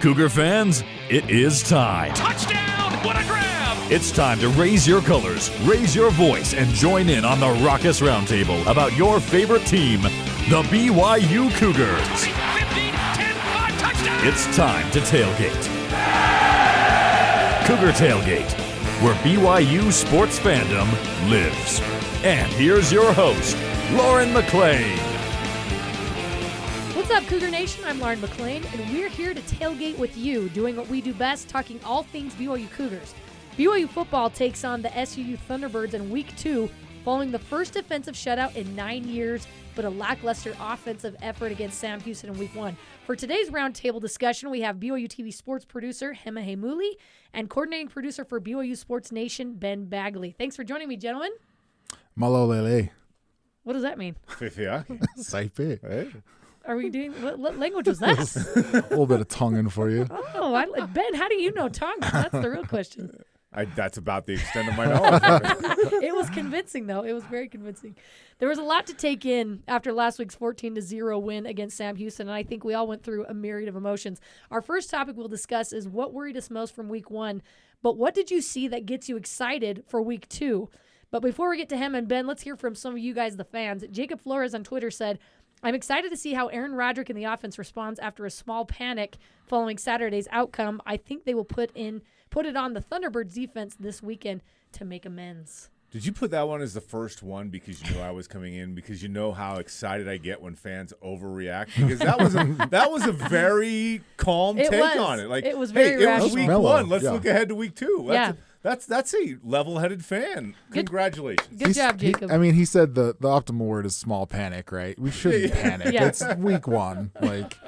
Cougar fans, it is time. Touchdown! What a grab! It's time to raise your colors, raise your voice, and join in on the Raucous Roundtable about your favorite team, the BYU Cougars. 20, 15, 10, 5, touchdown! It's time to tailgate. Cougar Tailgate, where BYU sports fandom lives. And here's your host, Lauren McClain. What's up, Cougar Nation? I'm Lauren McClain, and we're here to tailgate with you, doing what we do best, talking all things BYU Cougars. BYU Football takes on the SUU Thunderbirds in Week 2, following the first defensive shutout in 9 years, but a lackluster offensive effort against Sam Houston in Week 1. For today's roundtable discussion, we have BYUtv sports producer Hema Heimuli and coordinating producer for BYU Sports Nation, Ben Bagley. Thanks for joining me, gentlemen. Malo lele. What does that mean? Saipe. Hey. Are we doing what language was that? A little bit of tonguing for you. Oh, Ben, how do you know Tonga? That's the real question. That's about the extent of my knowledge. It was convincing, though. It was very convincing. There was a lot to take in after last week's 14-0 win against Sam Houston, and I think we all went through a myriad of emotions. Our first topic we'll discuss is what worried us most from Week 1, but what did you see that gets you excited for Week 2? But before we get to him and Ben, let's hear from some of you guys, the fans. Jacob Flores on Twitter said, I'm excited to see how Aaron Roderick and the offense responds after a small panic following Saturday's outcome. I think they will put it on the Thunderbirds defense this weekend to make amends. Did you put that one as the first one because you knew I was coming in? Because you know how excited I get when fans overreact? Because that was a very calm take on it. Like, it was very hey, it was rational. Week 1. Let's look ahead to Week 2. That's a level-headed fan. Congratulations. Good job, Jacob. He said the optimal word is small panic, right? We shouldn't panic. Yeah. It's Week 1. Like,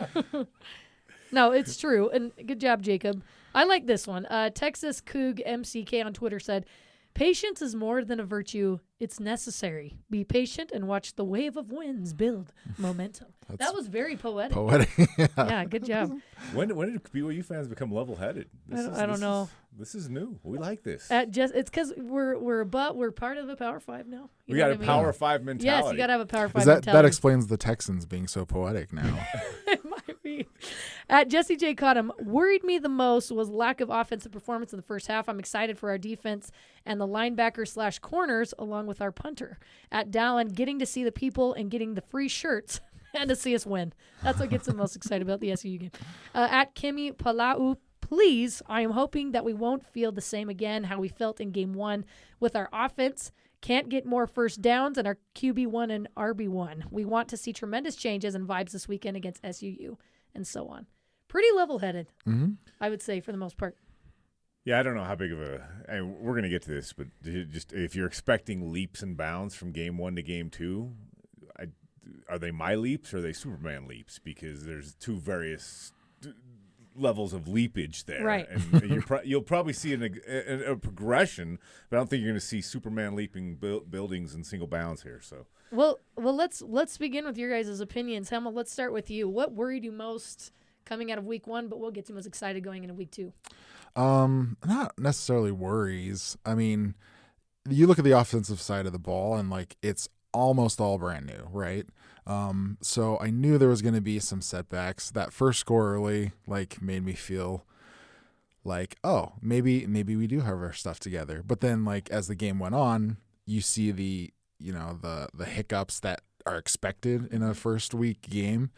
no, it's true. And good job, Jacob. I like this one. Texas Coug MCK on Twitter said, patience is more than a virtue. It's necessary. Be patient and watch the wave of winds build momentum. That was very poetic. Yeah, good job. When did BYU fans become level-headed? I don't know. This is new. We like this. It's because we're part of the Power 5 now. We got a Power 5 mentality. Yes, you got to have a Power 5 mentality. That explains the Texans being so poetic now. It might be. At Jesse J. Cottom, worried me the most was lack of offensive performance in the first half. I'm excited for our defense and the linebacker/corners along with our punter. At Dallin, getting to see the people and getting the free shirts and to see us win. That's what gets him most excited about the SUU game. At Kimi Palau, please, I am hoping that we won't feel the same again how we felt in Game 1 with our offense. Can't get more first downs and our QB1 and RB1. We want to see tremendous changes and vibes this weekend against SUU and so on. Pretty level-headed, I would say, for the most part. Yeah, I don't know how big of we're going to get to this, but just if you're expecting leaps and bounds from Game 1 to Game 2, are they my leaps or are they Superman leaps? Because there's two various levels of leapage there. Right. And you'll probably see a progression, but I don't think you're going to see Superman leaping buildings in single bounds here. So. Well, let's begin with your guys' opinions. Hema, let's start with you. What worried you most coming out of Week 1, but what gets you most excited going into Week 2? Not necessarily worries. I mean, you look at the offensive side of the ball and it's almost all brand new, right? So I knew there was going to be some setbacks. That first score early made me feel like, oh, maybe we do have our stuff together. But then as the game went on, you see the hiccups that are expected in a first week game.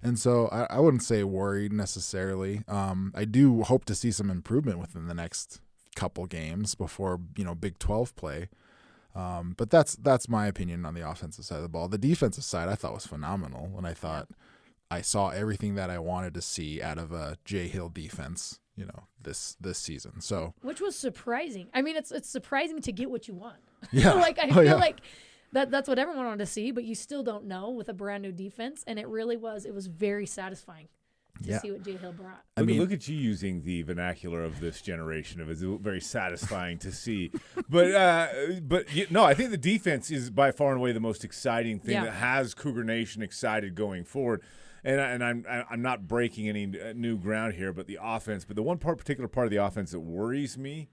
And so I wouldn't say worried necessarily. I do hope to see some improvement within the next couple games before, Big 12 play. But that's my opinion on the offensive side of the ball. The defensive side I thought was phenomenal, and I thought I saw everything that I wanted to see out of a Jay Hill defense, this season. So, which was surprising. I mean, it's surprising to get what you want. Yeah. I feel like that's what everyone wanted to see, but you still don't know with a brand new defense, and it was very satisfying to see what Jay Hill brought. Look at you using the vernacular of this generation. It was very satisfying to see. But I think the defense is by far and away the most exciting thing that has Cougar Nation excited going forward. And I'm not breaking any new ground here, but the offense. But the one particular part of the offense that worries me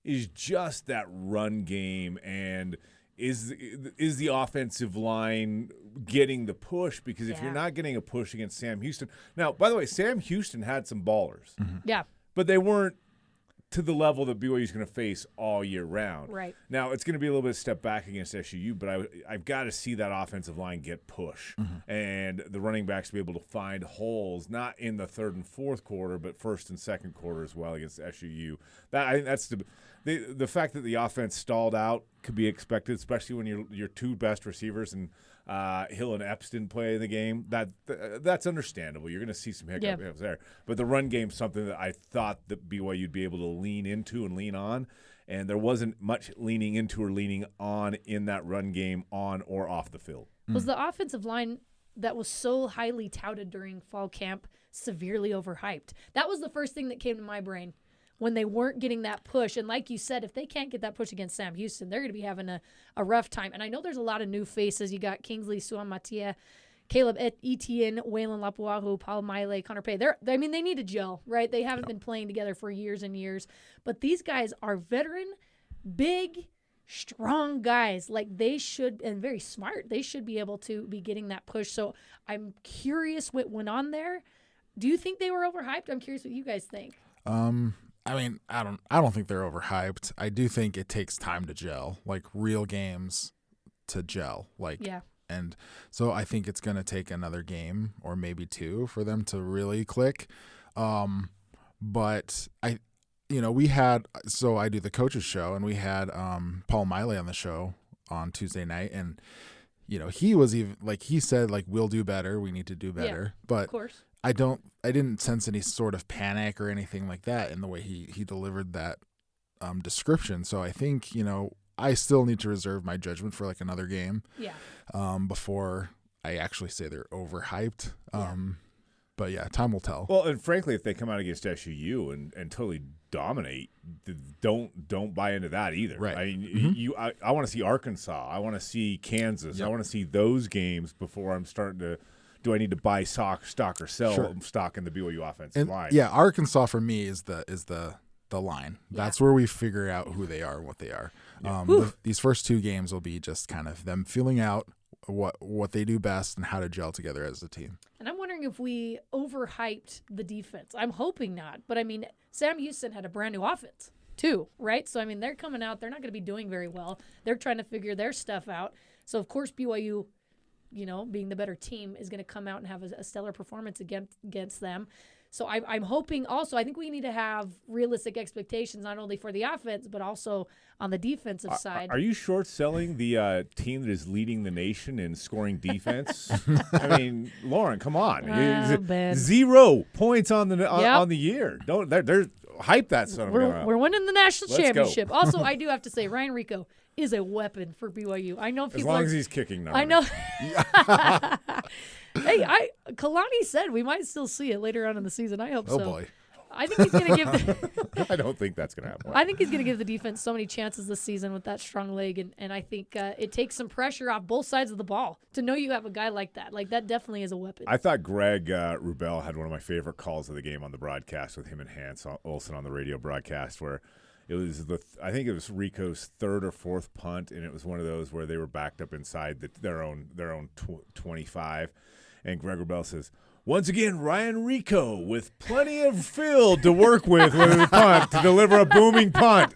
is just that run game and is the offensive line getting the push? Because if you're Yeah. not getting a push against Sam Houston. Now, by the way, Sam Houston had some ballers, Yeah. but they weren't to the level that BYU is going to face all year round. Right. Now, it's going to be a little bit of a step back against SUU, but I've got to see that offensive line get push and the running backs be able to find holes, not in the third and fourth quarter, but first and second quarter as well against SUU. I think that's the fact that the offense stalled out could be expected, especially when your two best receivers and Hill and Epps didn't play in the game. That's understandable. You're going to see some hiccups there. But the run game's something that I thought that BYU would be able to lean into and lean on, and there wasn't much leaning into or leaning on in that run game on or off the field. Was the offensive line that was so highly touted during fall camp severely overhyped? That was the first thing that came to my brain when they weren't getting that push. And like you said, if they can't get that push against Sam Houston, they're going to be having a rough time. And I know there's a lot of new faces. You got Kingsley Suamatia, Caleb Etienne, Waylon Lapuahu, Paul Maile, Connor Pay. They need to gel, right? They haven't been playing together for years and years. But these guys are veteran, big, strong guys. Like they should, and very smart. They should be able to be getting that push. So I'm curious what went on there. Do you think they were overhyped? I'm curious what you guys think. I mean, I don't think they're overhyped. I do think it takes time to gel, like real games to gel. And so I think it's going to take another game or maybe two for them to really click. But I do the coaches show, and we had Paul Maile on the show on Tuesday night, and he was even he said we'll do better, we need to do better. But Of course. I didn't sense any sort of panic or anything like that in the way he delivered that description. So I think, I still need to reserve my judgment for another game before I actually say they're overhyped. But yeah, time will tell. Well, and frankly, if they come out against SUU and totally dominate, don't buy into that either. Right. I mean, I want to see Arkansas. I want to see Kansas. Yep. I want to see those games before I'm starting to. Do I need to buy stock or sell stock in the BYU offensive line? Yeah, Arkansas for me is the line. That's where we figure out who they are and what they are. These first two games will be just kind of them feeling out what they do best and how to gel together as a team. And I'm wondering if we overhyped the defense. I'm hoping not. But, I mean, Sam Houston had a brand-new offense too, right? So, I mean, they're coming out. They're not going to be doing very well. They're trying to figure their stuff out. So, of course, BYU, being the better team, is going to come out and have a stellar performance against them. So I'm hoping also, I think we need to have realistic expectations, not only for the offense, but also on the defensive side. Are you short selling the team that is leading the nation in scoring defense? I mean, Lauren, come on. Ben. 0 points on the year. They're hype that son of a gun. We're winning the national Let's championship. go. Also, I do have to say, Ryan Rico is a weapon for BYU. I know people as long as he's kicking numbers. I know. Hey, Kalani said we might still see it later on in the season. I hope so. Oh boy. I think he's going to give. I don't think that's going to happen. I think he's going to give the defense so many chances this season with that strong leg, and I think it takes some pressure off both sides of the ball to know you have a guy like that. That definitely is a weapon. I thought Greg Wrubell had one of my favorite calls of the game on the broadcast with him and Hans Olsen on the radio broadcast, where it was I think it was Rico's third or fourth punt, and it was one of those where they were backed up inside their own 25, and Greg Wrubell says, "Once again, Ryan Rico with plenty of field to work with the punt to deliver a booming punt."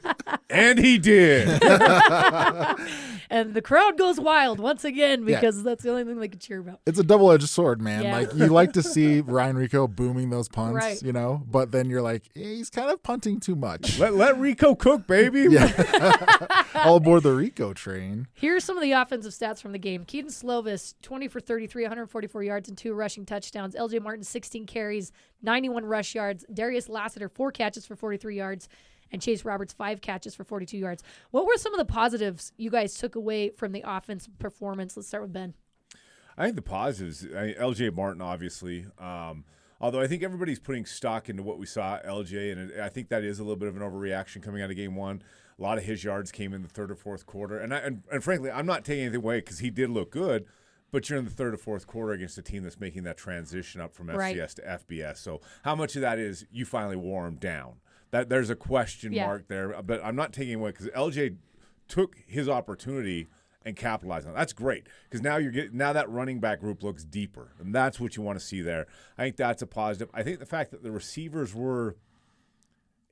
And he did. And the crowd goes wild once again because that's the only thing they can cheer about. It's a double-edged sword, man. Yeah. You like to see Ryan Rico booming those punts, Right. but then you're like, he's kind of punting too much. Let Rico cook, baby. Yeah. All aboard the Rico train. Here's some of the offensive stats from the game. Keaton Slovis, 20 for 33, 144 yards and 2 rushing touchdowns. LJ Martin, 16 carries, 91 rush yards. Darius Lassiter, 4 catches for 43 yards. And Chase Roberts, 5 catches for 42 yards. What were some of the positives you guys took away from the offense performance? Let's start with Ben. I think the positives, LJ Martin, obviously. Although I think everybody's putting stock into what we saw at LJ, and I think that is a little bit of an overreaction coming out of game one. A lot of his yards came in the third or fourth quarter. And frankly, I'm not taking anything away because he did look good, but you're in the third or fourth quarter against a team that's making that transition up from FCS to FBS. So how much of that is you finally wore him down? There's a question mark there, but I'm not taking away because LJ took his opportunity and capitalize on it. That's great because now that running back group looks deeper, and that's what you want to see there. I think that's a positive. I think the fact that the receivers were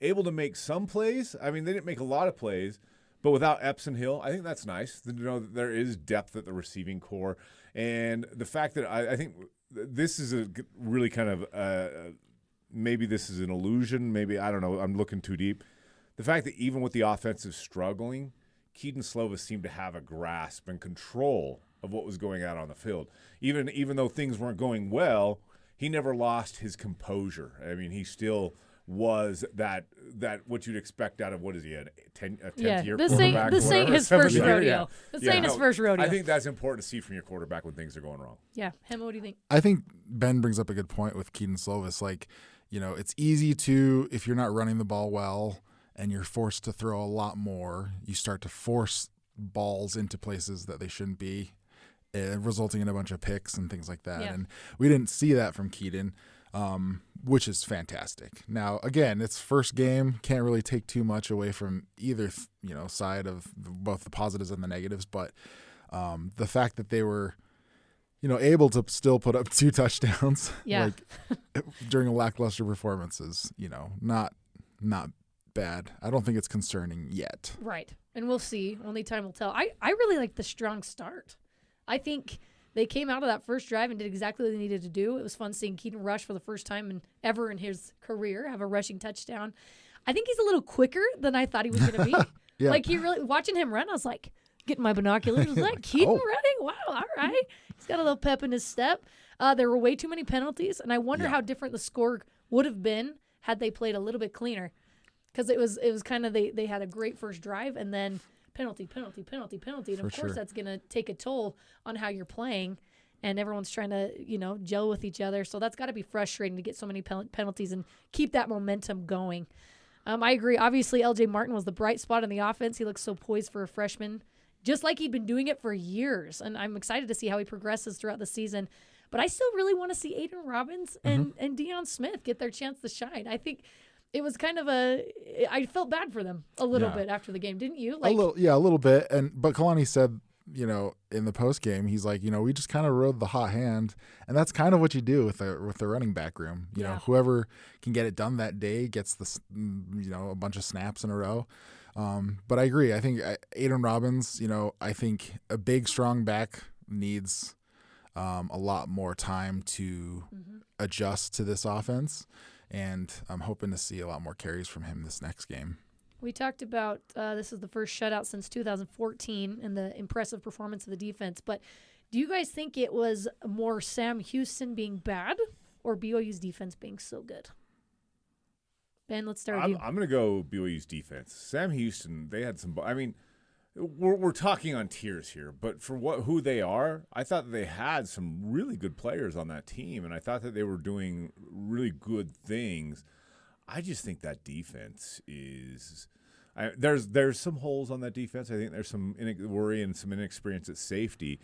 able to make some plays. I mean, they didn't make a lot of plays, but without Epps and Hill, I think that's nice to know that there is depth at the receiving core, and the fact that I think this is a really kind of maybe this is an illusion. Maybe I don't know. I'm looking too deep. The fact that even with the offensive struggling, Keaton Slovis seemed to have a grasp and control of what was going on the field. Even though things weren't going well, he never lost his composure. I mean, he still was that what you'd expect out of what is he, a 10th year quarterback? This ain't his first rodeo. This ain't his first rodeo. I think that's important to see from your quarterback when things are going wrong. Yeah. Hema, what do you think? I think Ben brings up a good point with Keaton Slovis. Like, it's easy to, if you're not running the ball well and you're forced to throw a lot more, you start to force balls into places that they shouldn't be, resulting in a bunch of picks and things like that. Yeah. And we didn't see that from Keaton. Which is fantastic. Now, again, it's first game. Can't really take too much away from either, side of both the positives and the negatives. But the fact that they were, able to still put up 2 touchdowns, during a lackluster performance is, not bad. I don't think it's concerning yet. Right, and we'll see. Only time will tell. I really like the strong start. I think they came out of that first drive and did exactly what they needed to do. It was fun seeing Keaton rush for the first time ever in his career, have a rushing touchdown. I think he's a little quicker than I thought he was going to be. Yeah. Like, watching him run, I was like, getting my binoculars. Was that Keaton running? Wow, all right. He's got a little pep in his step. There were way too many penalties, and I wonder how different the score would have been had they played a little bit cleaner. Because it was kind of, they had a great first drive, and then penalty. And of course that's going to take a toll on how you're playing, and everyone's trying to, gel with each other. So that's got to be frustrating to get so many penalties and keep that momentum going. I agree. Obviously, LJ Martin was the bright spot in the offense. He looks so poised for a freshman, just like he'd been doing it for years. And I'm excited to see how he progresses throughout the season. But I still really want to see Aiden Robbins and Deion Smith get their chance to shine. I think it was kind of I felt bad for them a little bit after the game, didn't you? A little bit. But Kalani said, in the post game, he's like, we just kind of rode the hot hand, and that's kind of what you do with the running back room. Whoever can get it done that day gets a bunch of snaps in a row. But I agree. I think Aiden Robbins, I think a big, strong back needs a lot more time to adjust to this offense. And I'm hoping to see a lot more carries from him this next game. We talked about this is the first shutout since 2014 and the impressive performance of the defense. But do you guys think it was more Sam Houston being bad or BYU's defense being so good? Ben, let's start with you. I'm going to go BYU's defense. Sam Houston, they had some – I mean, we're talking on tiers here, but for who they are, I thought that they had some really good players on that team, and I thought that they were doing really good things. I just think that defense is there's some holes on that defense. I think there's some worry and some inexperience at safety.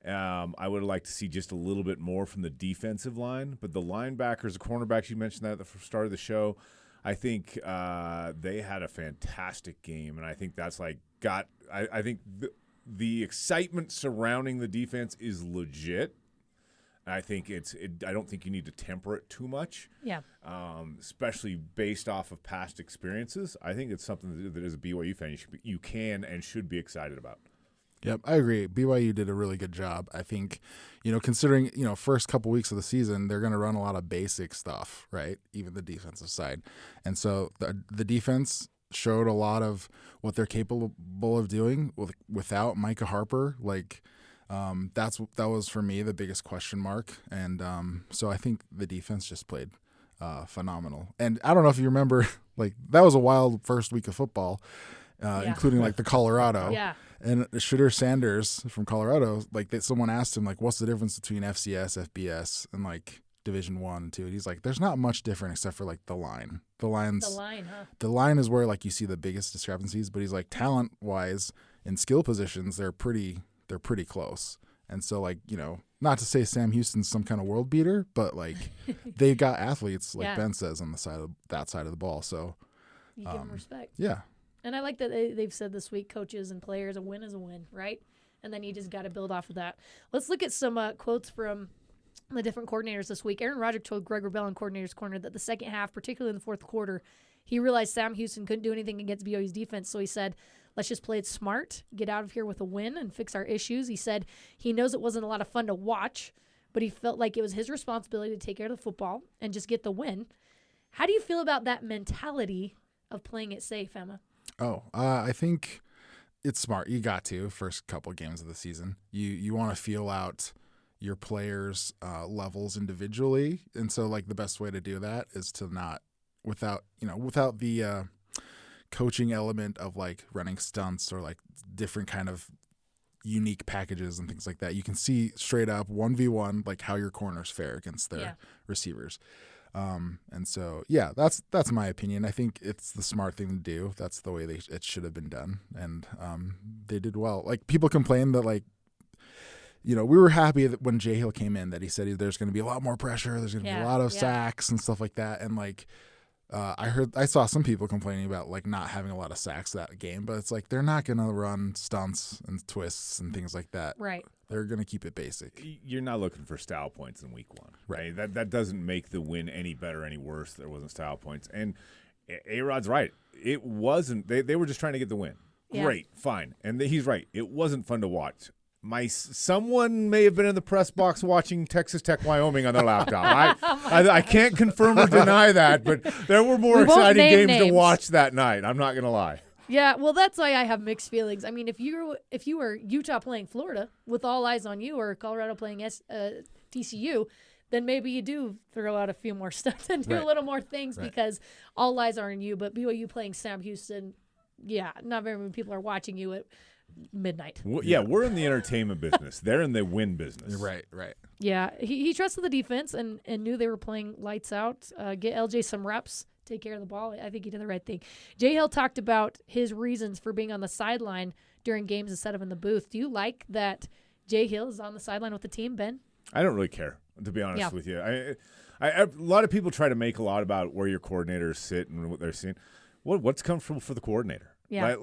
I would like to see just a little bit more from the defensive line, but the linebackers, the cornerbacks, you mentioned that at the start of the show, I think they had a fantastic game, and I think that's I think the excitement surrounding the defense is legit. I think I don't think you need to temper it too much. Yeah. Especially based off of past experiences. I think it's something that as a BYU fan you can and should be excited about. Yep, I agree. BYU did a really good job. I think, considering, first couple weeks of the season, they're going to run a lot of basic stuff, right? Even the defensive side. And so the defense showed a lot of what they're capable of doing without Micah Harper. That was for me the biggest question mark. And so I think the defense just played phenomenal. And I don't know if you remember, that was a wild first week of football, including the Colorado. Yeah. And Shedeur Sanders from Colorado, someone asked him, what's the difference between FCS, FBS, and Division 1 and 2? And he's like, there's not much different except for the line. The line, huh? The line is where you see the biggest discrepancies. But he's talent wise in skill positions, they're pretty close. And so not to say Sam Houston's some kind of world beater, but they got athletes Ben says on that side of the ball. So you give them respect. Yeah. And I like that they've said this week, coaches and players, a win is a win, right? and then you just got to build off of that. Let's look at some quotes from the different coordinators this week. Aaron Roderick told Greg Wrubell in Coordinator's Corner that the second half, particularly in the fourth quarter, he realized Sam Houston couldn't do anything against BYU's defense, so he said, let's just play it smart, get out of here with a win, and fix our issues. He said he knows it wasn't a lot of fun to watch, but he felt like it was his responsibility to take care of the football and just get the win. How do you feel about that mentality of playing it safe, Emma? I think it's smart. You got to first couple of games of the season. You want to feel out your players' levels individually, and so like the best way to do that is to not without the coaching element of like running stunts or like different kind of unique packages and things like that. You can see straight up 1v1 like how your corners fare against their receivers. And so, yeah, that's my opinion. I think it's the smart thing to do. That's the way it should have been done. And they did well. Like, people complain that, like, we were happy that when Jay Hill came in that he said there's going to be a lot more pressure. There's going to be a lot of sacks and stuff like that. And, like, I saw some people complaining about, like, not having a lot of sacks that game. But it's like they're not going to run stunts and twists and things like that. Right. They're going to keep it basic. You're not looking for style points in week one, right? That doesn't make the win any better, any worse. There wasn't style points. And A-Rod's right. It wasn't. They were just trying to get the win. Yeah. Great, fine. And he's right. It wasn't fun to watch. Someone may have been in the press box watching Texas Tech, Wyoming on their laptop. I can't confirm or deny that, but there were more exciting games to watch that night. I'm not going to lie. Yeah, well, that's why I have mixed feelings. I mean, if you were Utah playing Florida with all eyes on you, or Colorado playing TCU, then maybe you do throw out a few more stuff and do a little more things because all eyes are on you. But BYU playing Sam Houston, not very many people are watching you at midnight. We're in the entertainment business. They're in the win business. Right. Yeah, he trusted the defense and knew they were playing lights out. Get LJ some reps. Take care of the ball. I think he did the right thing. Jay Hill talked about his reasons for being on the sideline during games instead of in the booth. Do you like that Jay Hill is on the sideline with the team, Ben? I don't really care, to be honest with you. A lot of people try to make a lot about where your coordinators sit and what they're seeing. What's comfortable for the coordinator? Yeah.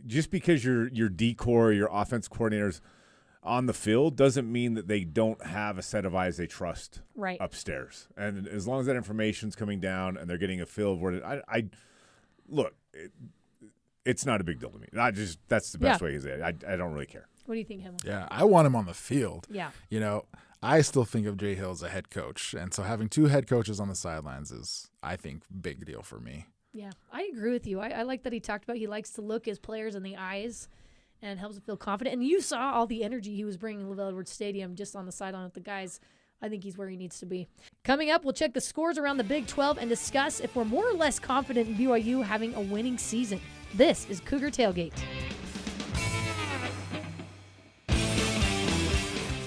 Just because your decor, your offense coordinators on the field doesn't mean that they don't have a set of eyes they trust upstairs. And as long as that information's coming down and they're getting a feel of where it's not a big deal to me. That's the best way to say it. I don't really care. What do you think, Hema? Yeah, I want him on the field. Yeah. I still think of Jay Hill as a head coach. And so having two head coaches on the sidelines is, I think, big deal for me. Yeah, I agree with you. I like that he talked about he likes to look his players in the eyes and helps him feel confident. And you saw all the energy he was bringing to LaVell Edwards Stadium just on the sideline with the guys. I think he's where he needs to be. Coming up, we'll check the scores around the Big 12 and discuss if we're more or less confident in BYU having a winning season. This is Cougar Tailgate.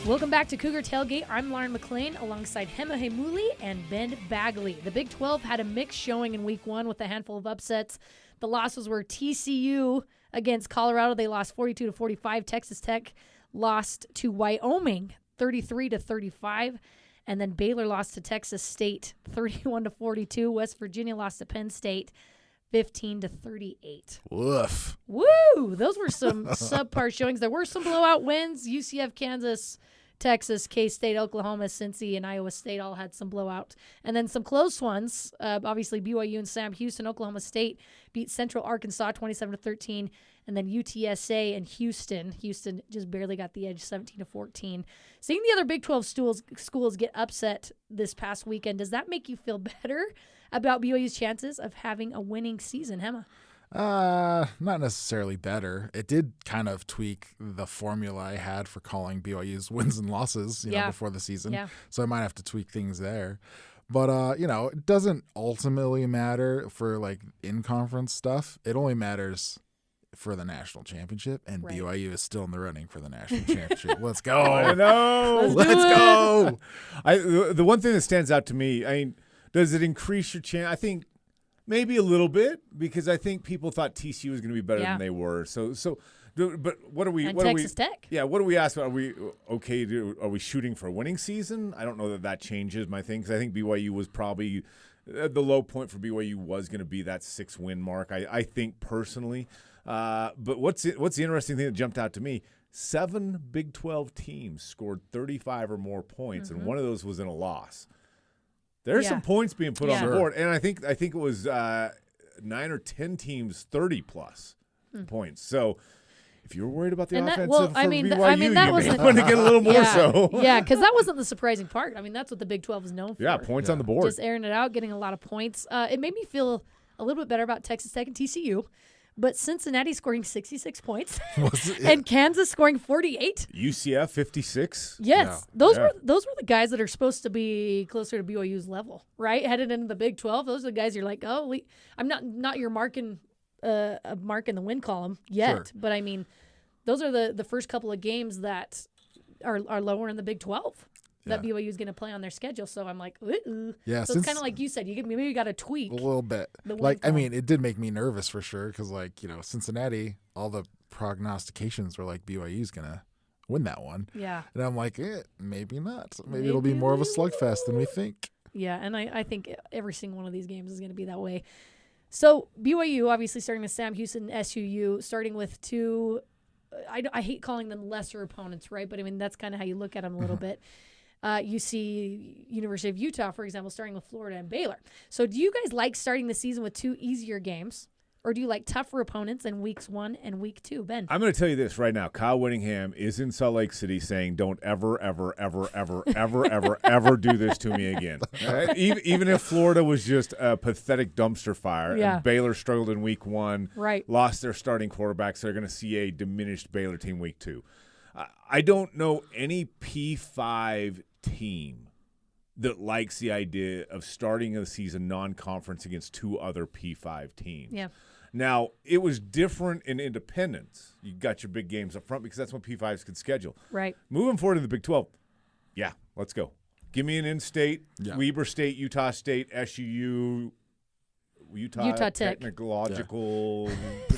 Welcome back to Cougar Tailgate. I'm Lauren McClain alongside Hema Heimuli and Ben Bagley. The Big 12 had a mixed showing in week one with a handful of upsets. The losses were TCU against Colorado. They lost 42-45. Texas Tech lost to Wyoming 33-35. And then Baylor lost to Texas State 31-42. West Virginia lost to Penn State 15-38. Woof. Woo! Those were some subpar showings. There were some blowout wins. UCF, Kansas, Texas, K-State, Oklahoma, Cincy, and Iowa State all had some blowout. And then some close ones. Obviously, BYU and Sam Houston. Oklahoma State beat Central Arkansas 27-13. And then UTSA and Houston. Houston just barely got the edge, 17-14. Seeing the other Big 12 schools get upset this past weekend, does that make you feel better about BYU's chances of having a winning season, Hema? Not necessarily better. It did kind of tweak the formula I had for calling BYU's wins and losses, before the season. Yeah. So I might have to tweak things there. But, it doesn't ultimately matter for, like, in-conference stuff. It only matters for the national championship, and BYU is still in the running for the national championship. Let's go. I know. Let's go. The one thing that stands out to me, does it increase your chance? I think maybe a little bit, because I think people thought TCU was going to be better than they were. But what are we? And what Texas are we, Tech. Yeah, what do we ask? Are we okay? Are we shooting for a winning season? I don't know that changes my thing, because I think BYU was probably the low point for BYU was going to be that 6-win mark. I think personally. But what's the interesting thing that jumped out to me? 7 Big 12 teams scored 35 or more points, and one of those was in a loss. There's some points being put on the board, and I think it was 9 or 10 teams 30-plus points. So if you're worried about the offensive for BYU, that you wasn't may want to get a little more so. Yeah, because that wasn't the surprising part. I mean, that's what the Big 12 is known for. Yeah, points on the board. Just airing it out, getting a lot of points. It made me feel a little bit better about Texas Tech and TCU. But Cincinnati scoring 66 points and Kansas scoring 48. UCF 56. Yes, those were the guys that are supposed to be closer to BYU's level, right? Headed into the Big 12, those are the guys you're like, I'm not your marking a mark in the win column yet, but I mean, those are the first couple of games that are lower in the Big 12. That BYU is going to play on their schedule. So I'm like, ooh. Yeah, so it's kind of like you said, maybe got to tweak a little bit. I mean, it did make me nervous for sure because, Cincinnati, all the prognostications were like BYU's going to win that one. Yeah. And I'm like, maybe not. Maybe it'll be more of a slugfest than we think. Yeah, and I think every single one of these games is going to be that way. So BYU, obviously starting with Sam Houston and SUU, starting with two, I hate calling them lesser opponents, right? But I mean, that's kind of how you look at them a little bit. You see University of Utah, for example, starting with Florida and Baylor. So do you guys like starting the season with two easier games? Or do you like tougher opponents in weeks 1 and week 2? Ben? I'm going to tell you this right now. Kyle Whittingham is in Salt Lake City saying, don't ever, ever, ever, ever, ever, ever, ever do this to me again. Right? Even if Florida was just a pathetic dumpster fire and Baylor struggled in week 1, lost their starting quarterback, so they're going to see a diminished Baylor team week 2. I don't know any P5 team that likes the idea of starting the season non-conference against 2 other P5 teams. Yeah. Now, it was different in Independence. You got your big games up front because that's what P5s could schedule. Right. Moving forward to the Big 12, let's go. Give me an in-state, Weber State, Utah State, SUU, Utah Technological,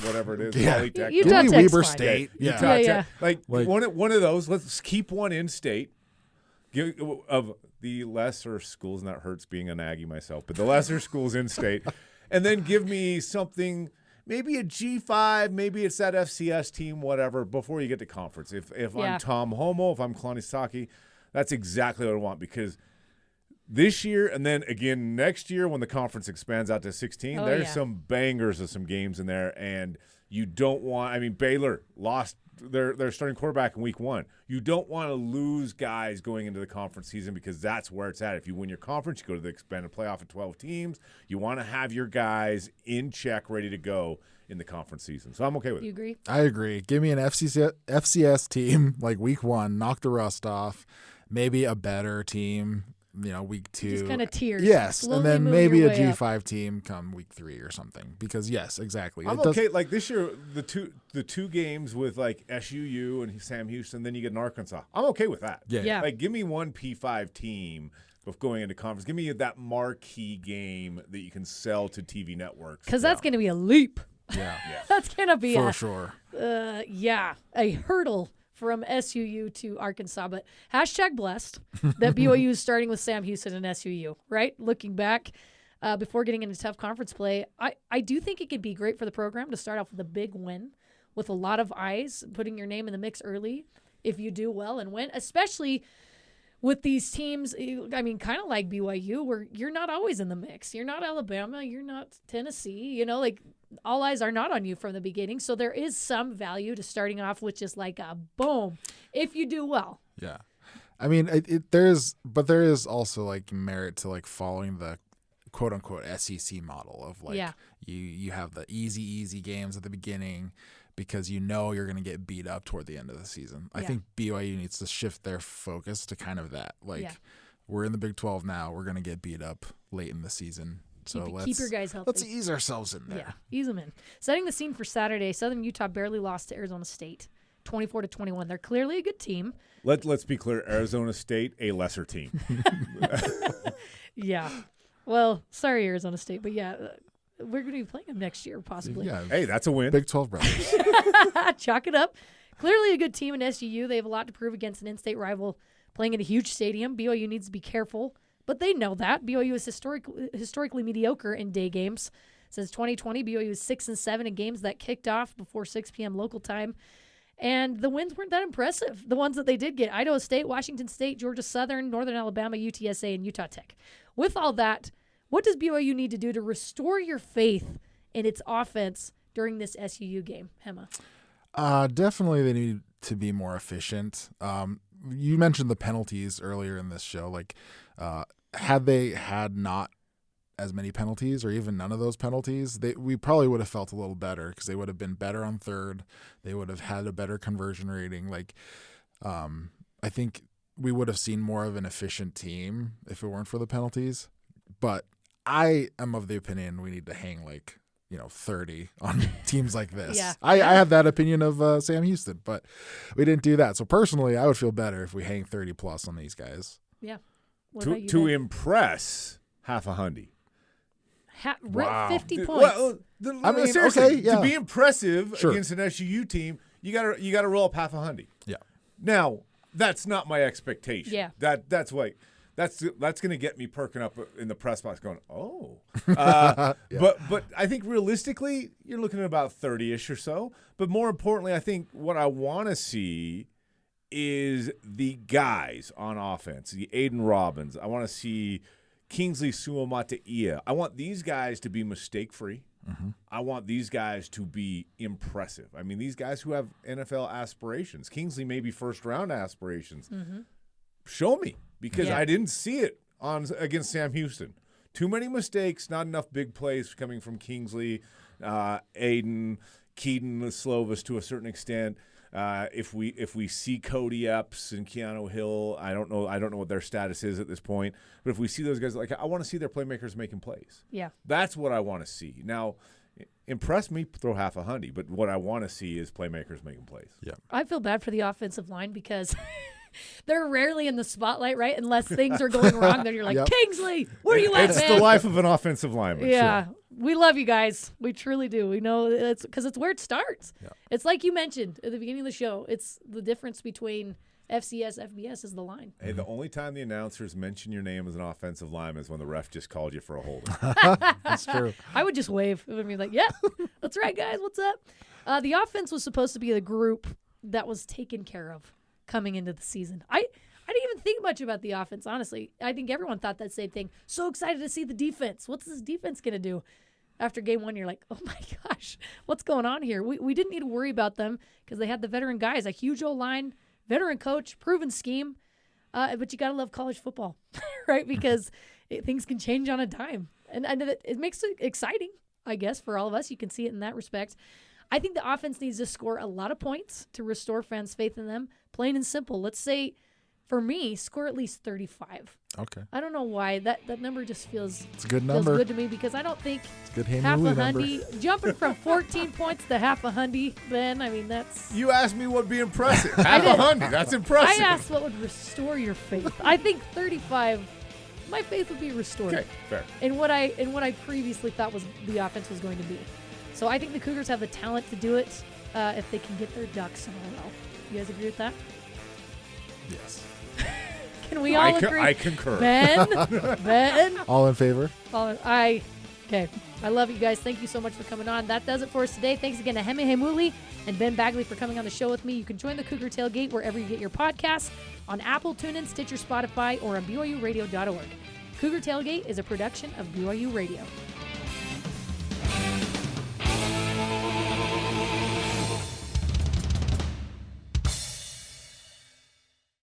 whatever it is. Utah Give me Tech's Weber fine. State. Utah Tech. Like one of those. Let's keep one in-state. Of the lesser schools, and that hurts being an Aggie myself, but the lesser schools in-state, and then give me something, maybe a G5, maybe it's that FCS team, whatever, before you get to conference. If I'm Tom Homo, if I'm Kalani Saki, that's exactly what I want, because this year and then again next year when the conference expands out to 16, there's some bangers of some games in there, and you don't want – I mean, Baylor lost their starting quarterback in week 1. You don't want to lose guys going into the conference season because that's where it's at. If you win your conference, you go to the expanded playoff of 12 teams. You want to have your guys in check, ready to go in the conference season. So I'm okay with it. You agree? I agree. Give me an FCS team like week 1, knock the rust off, maybe a better team – week 2. Just kind of tiers. Yes, slowly and then move maybe your a way G5 team come week 3 or something. Because yes, exactly. I'm okay. Like this year, the two games with like SUU and Sam Houston, then you get an Arkansas. I'm okay with that. Yeah. Like give me one P5 team of going into conference. Give me that marquee game that you can sell to TV networks. Because that's going to be a leap. Yeah. That's going to be for sure. A hurdle from SUU to Arkansas, but hashtag blessed that BYU is starting with Sam Houston and SUU, right? Looking back before getting into tough conference play, I do think it could be great for the program to start off with a big win with a lot of eyes, putting your name in the mix early if you do well and win, especially with these teams, I mean, kind of like BYU, where you're not always in the mix. You're not Alabama. You're not Tennessee. All eyes are not on you from the beginning. So there is some value to starting off with just like a boom if you do well. Yeah. I mean, there is also like merit to like following the quote unquote SEC model of like you have the easy games at the beginning because you're going to get beat up toward the end of the season. I think BYU needs to shift their focus to kind of that. We're in the Big 12 now. We're going to get beat up late in the season. So keep your guys healthy. Let's ease ourselves in there. Yeah, ease them in. Setting the scene for Saturday, Southern Utah barely lost to Arizona State, 24-21. They're clearly a good team. Let's be clear, Arizona State, a lesser team. Yeah. Well, sorry, Arizona State, but we're going to be playing them next year, possibly. Yeah. Hey, that's a win. Big 12 brothers. Chalk it up. Clearly a good team in SUU. They have a lot to prove against an in-state rival playing in a huge stadium. BYU needs to be careful, but they know that. BYU is historically mediocre in day games. Since 2020, BYU is 6-7 in games that kicked off before 6 p.m. local time. And the wins weren't that impressive. The ones that they did get, Idaho State, Washington State, Georgia Southern, Northern Alabama, UTSA, and Utah Tech. With all that, what does BYU need to do to restore your faith in its offense during this SUU game, Hema? Definitely they need to be more efficient. You mentioned the penalties earlier in this show. Like, had they had not as many penalties or even none of those penalties, we probably would have felt a little better because they would have been better on third. They would have had a better conversion rating. Like, I think we would have seen more of an efficient team if it weren't for the penalties. But I am of the opinion we need to hang 30 on teams like this. Yeah. I have that opinion of Sam Houston, but we didn't do that. So personally, I would feel better if we hang 30 plus on these guys. Yeah. What about you, To Ben? impress half a hundy. Wow. 50 points. Well, I mean, seriously, okay, yeah. to be impressive Sure. against an SUU team, you gotta roll up half a hundy. Yeah. Now, that's not my expectation. Yeah. That's going to get me perking up in the press box going, oh. But I think realistically, you're looking at about 30-ish or so. But more importantly, I think what I want to see is the guys on offense, the Aiden Robbins. I want to see Kingsley Suamataia. I want these guys to be mistake-free. Mm-hmm. I want these guys to be impressive. I mean, these guys who have NFL aspirations. Kingsley maybe first-round aspirations. Mm-hmm. Show me, because I didn't see it against Sam Houston. Too many mistakes, not enough big plays coming from Kingsley, Aiden, Keaton, Slovis to a certain extent. If we see Cody Epps and Keanu Hill, I don't know what their status is at this point. But if we see those guys, I want to see their playmakers making plays. Yeah, that's what I want to see. Now, impress me, throw half a hundy. But what I want to see is playmakers making plays. Yeah, I feel bad for the offensive line because they're rarely in the spotlight, right? Unless things are going wrong, then you're like, Kingsley, where are you at, It's man? the life of an offensive lineman. Yeah. Sure. We love you guys. We truly do. We know it's because it's where it starts. Yeah. It's like you mentioned at the beginning of the show. It's the difference between FCS, FBS is the line. Hey, the only time the announcers mention your name as an offensive lineman is when the ref just called you for a holding. That's true. I would just wave. I would be like, yeah, that's right, guys. What's up? The offense was supposed to be the group that was taken care of coming into the season. I didn't even think much about the offense, honestly. I think everyone thought that same thing. So excited to see the defense. What's this defense going to do? After game one, you're like, oh, my gosh, what's going on here? We didn't need to worry about them because they had the veteran guys, a huge O-line, veteran coach, proven scheme. But you got to love college football, right? Because things can change on a dime. And it makes it exciting, I guess, for all of us. You can see it in that respect. I think the offense needs to score a lot of points to restore fans' faith in them. Plain and simple. Let's say, for me, score at least 35. Okay. I don't know why. That number just feels It's a good feels number. good to me because I don't think It's a good half a Heimuli number. hundy, jumping from 14 points to half a hundy, Ben, I mean, that's... You asked me what would be impressive. Half a hundy. That's impressive. I asked what would restore your faith. I think 35, my faith would be restored. Okay, fair. In what I previously thought was the offense was going to be. So I think the Cougars have the talent to do it if they can get their ducks in a row. You guys agree with that? Yes. Can we all agree? I concur. Ben? All in favor? Okay. I love you guys. Thank you so much for coming on. That does it for us today. Thanks again to Hema Heimuli and Ben Bagley for coming on the show with me. You can join the Cougar Tailgate wherever you get your podcasts, on Apple, TuneIn, Stitcher, Spotify, or on BYURadio.org. Cougar Tailgate is a production of BYU Radio.